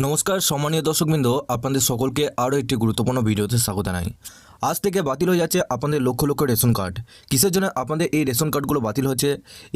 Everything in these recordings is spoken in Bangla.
নমস্কার সম্মানীয় দর্শকবৃন্দ, আপনাদের সকলকে আরও একটি গুরুত্বপূর্ণ ভিডিওতে স্বাগত জানাই। আজ থেকে বাতিল হয়ে যাচ্ছে আপনাদের লক্ষ লক্ষ রেশন কার্ড। কিসের জন্য আপনাদের এই রেশন কার্ডগুলো বাতিল হচ্ছে?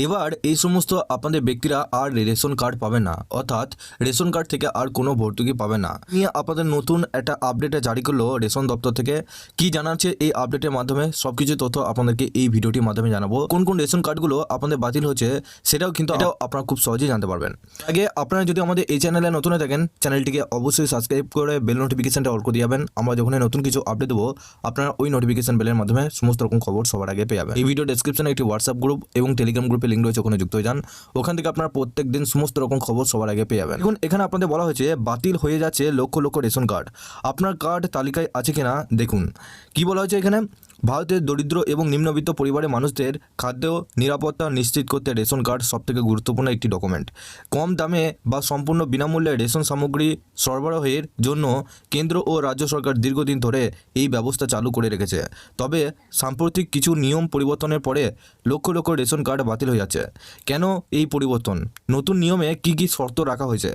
এবার এই সমস্ত আপনাদের ব্যক্তিরা আর রেশন কার্ড পাবে না, অর্থাৎ রেশন কার্ড থেকে আর কোনো ভর্তুকি পাবে না নিয়ে আপনাদের নতুন একটা আপডেটে জারি করলো রেশন দপ্তর থেকে। কি জানাচ্ছে এই আপডেটের মাধ্যমে সব কিছু তথ্য আপনাদেরকে এই ভিডিওটির মাধ্যমে জানাবো। কোন কোন রেশন কার্ডগুলো আপনাদের বাতিল হচ্ছে সেটাও কিন্তু আপনারা খুব সহজেই জানতে পারবেন। আগে আপনারা যদি আমাদের এই চ্যানেলে নতুন হয়ে থাকেন, চ্যানেলটিকে অবশ্যই সাবস্ক্রাইব করে বেল নোটিফিকেশনটা অল করে দিবেন। আমরা যখনই নতুন কিছু আপডেট দেবো আপনারা ওই নোটিফিকেশন বেলের মাধ্যমে সমস্ত রকম খবর সবার আগে পেয়ে যাবেন। এই ভিডিও ডেসক্রিপশনে একটি হোয়াটসঅ্যাপ গ্রুপ এবং টেলিগ্রাম গ্রুপে লিঙ্ক রয়েছে, ওখানে যুক্ত হয়ে যান। ওখান থেকে আপনারা প্রত্যেক দিন সমস্ত রকম খবর সবার আগে পেয়ে যাবেন। এখন এখানে আপনাদের বলা হয়েছে বাতিল হয়ে যাচ্ছে লক্ষ লক্ষ রেশন কার্ড। আপনার কার্ড তালিকায় আছে কিনা দেখুন। কি বলা হয়েছে এখানে? ভারতের দরিদ্র এবং নিম্নবিত্ত পরিবারের মানুষদের খাদ্য নিরাপত্তা নিশ্চিত করতে রেশন কার্ড সবথেকে গুরুত্বপূর্ণ একটি ডকুমেন্ট। কম দামে বা সম্পূর্ণ বিনামূল্যে রেশন সামগ্রী সরবরাহের জন্য কেন্দ্র ও রাজ্য সরকার দীর্ঘদিন ধরে এই ব্যবস্থা চালু করে রেখেছে। তবে সাম্প্রতিক কিছু নিয়ম পরিবর্তনের পরে লক্ষ লক্ষ রেশন কার্ড বাতিল হয়ে যাচ্ছে। কেন এই পরিবর্তন? নতুন নিয়মে কি কি শর্ত রাখা হয়েছে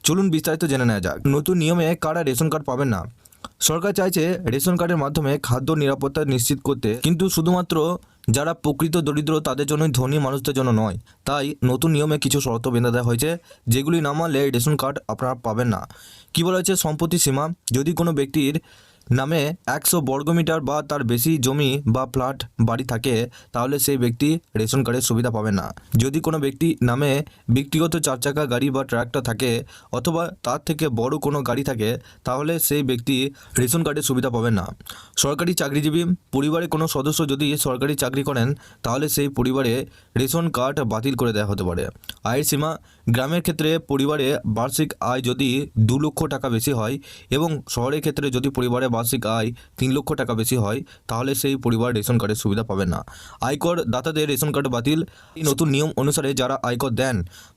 চলুন বিস্তারিত জেনে নেওয়া যাক। নতুন নিয়মে কারা রেশন কার্ড পাবেন না? সরকার চাইছে রেশন কার্ডের মাধ্যমে খাদ্য নিরাপত্তা নিশ্চিত করতে, কিন্তু শুধুমাত্র যারা প্রকৃত দরিদ্র তাদের জন্যই, ধনী মানুষদের জন্য নয়। তাই নতুন নিয়মে কিছু শর্ত বেঁধে দেওয়া হয়েছে, যেগুলি না মানলে রেশন কার্ড আপনারা পাবেন না। কী বলা হয়েছে? সম্পত্তি সীমা। যদি কোনো ব্যক্তির নামে 100 বর্গমিটার বা তার বেশি জমি বা ফ্ল্যাট বাড়ি থাকে তাহলে সেই ব্যক্তি রেশন কার্ডের সুবিধা পাবে না। যদি কোনো ব্যক্তি নামে ব্যক্তিগত 4 চাকা গাড়ি বা ট্রাক্টর থাকে অথবা তার থেকে বড় কোনো গাড়ি থাকে তাহলে সেই ব্যক্তি রেশন কার্ডের সুবিধা পাবে না। সরকারি চাকরিজীবী পরিবারের কোনো সদস্য যদি সরকারি চাকরি করেন তাহলে সেই পরিবারে রেশন কার্ড বাতিল করে দেওয়া হতে পারে। আয়ের সীমা। গ্রামের ক্ষেত্রে পরিবারে বার্ষিক আয় যদি 2 লক্ষ টাকা বেশি হয় এবং শহরের ক্ষেত্রে যদি পরিবারে বার্ষিক আয় 3 লক্ষ টাকা বেশি হয় তাহলে সেই পরিবার রেশন কার্ডের সুবিধা পাবে না। আয়কর দাতাদের রেশন কার্ড বাতিল। এই নতুন নিয়ম অনুসারে যারা আয়কর দেন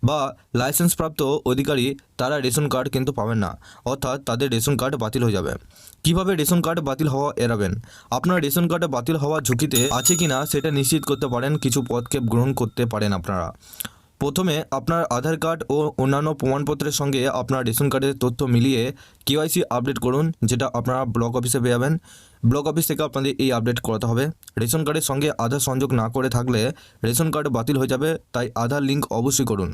বা লাইসেন্সপ্রাপ্ত অধিকারী তারা রেশন কার্ড কিন্তু পাবেন না, অর্থাৎ তাদের রেশন কার্ড বাতিল হয়ে যাবে। কিভাবে রেশন কার্ড বাতিল হওয়া এড়াবেন? আপনার রেশন কার্ড বাতিল হওয়ার ঝুঁকিতে আছে কিনা সেটা নিশ্চিত করতে পারেন কিছু পদক্ষেপ গ্রহণ করতে পারেন আপনারা। প্রথমে আপনার আধার কার্ড ও অন্যান্য প্রমাণপত্রের সঙ্গে আপনার রেশন কার্ডের তথ্য মিলিয়ে কেওয়াইসি আপডেট করুন, যেটা আপনারা ব্লক অফিসে পেয়ে যাবেন। ব্লক অফিস থেকে আপনাদের এই আপডেট করাতে হবে। রেশন কার্ডের সঙ্গে আধার সংযোগ না করে থাকলে রেশন কার্ড বাতিল হয়ে যাবে, তাই আধার লিঙ্ক অবশ্যই করুন।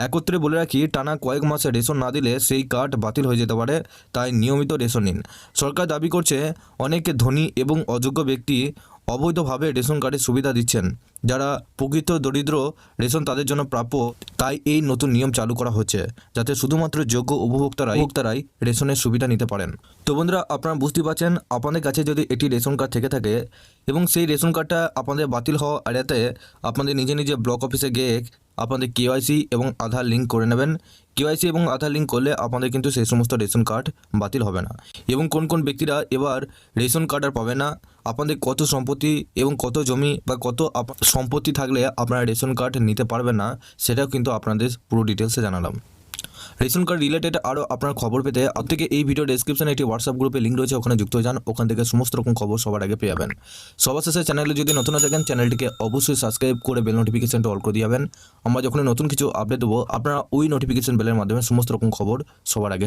একত্রে বলে রাখি, টানা কয়েক মাসে রেশন না দিলে সেই কার্ড বাতিল হয়ে যেতে পারে, তাই নিয়মিত রেশন নিন। সরকার দাবি করছে অনেক ধনী এবং অযোগ্য ব্যক্তি অবৈধভাবে রেশন কার্ডের সুবিধা দিচ্ছেন। যারা প্রকৃত দরিদ্র রেশন তাদের জন্য প্রাপ্য, তাই এই নতুন নিয়ম চালু করা হচ্ছে যাতে শুধুমাত্র যোগ্য উপভোক্তারাই রেশনের সুবিধা নিতে পারেন। তো বন্ধুরা, আপনারা বুঝতে পারছেন, আপনাদের কাছে যদি একটি রেশন কার্ড থেকে থাকে এবং সেই রেশন কার্ডটা আপনাদের বাতিল হওয়া এড়াতে আপনাদের নিজে নিজে ব্লক অফিসে গিয়ে আপনাদের কেওয়াইসি এবং আধার লিঙ্ক করে নেবেন। কেওয়াইসি এবং আধার লিঙ্ক করলে আপনাদের কিন্তু সেই সমস্ত রেশন কার্ড বাতিল হবে না। এবং কোন কোন ব্যক্তিরা এবার রেশন কার্ড আর পাবে না, আপনাদের কত সম্পত্তি এবং কত জমি বা কত সম্পত্তি থাকলে আপনারা রেশন কার্ড নিতে পারবেন না, সেটাও কিন্তু আপনাদের পুরো ডিটেলসে জানালাম। রেশন কার্ড রিলেটেড আরও আপনার খবর পেতে আপনাকে এই ভিডিও ডেসক্রিপশনে একটি হোয়াটসঅ্যাপ গ্রুপে লিঙ্ক রয়েছে, ওখানে যুক্ত হয়ে যান। ওখান থেকে সমস্ত রকম খবর সবার আগে পেয়ে যাবেন। সবার শেষে চ্যানেলে যদি নতুন হয়ে থাকেন চ্যানেলটিকে অবশ্যই সাবস্ক্রাইব করে বেল নোটিফিকেশনটা অল করে দিয়ে যাবেন। আমরা যখন নতুন কিছু আপডেট দেবো আপনারা ওই নোটিফিকেশন বেলের মাধ্যমে সমস্ত রকম খবর সবার আগে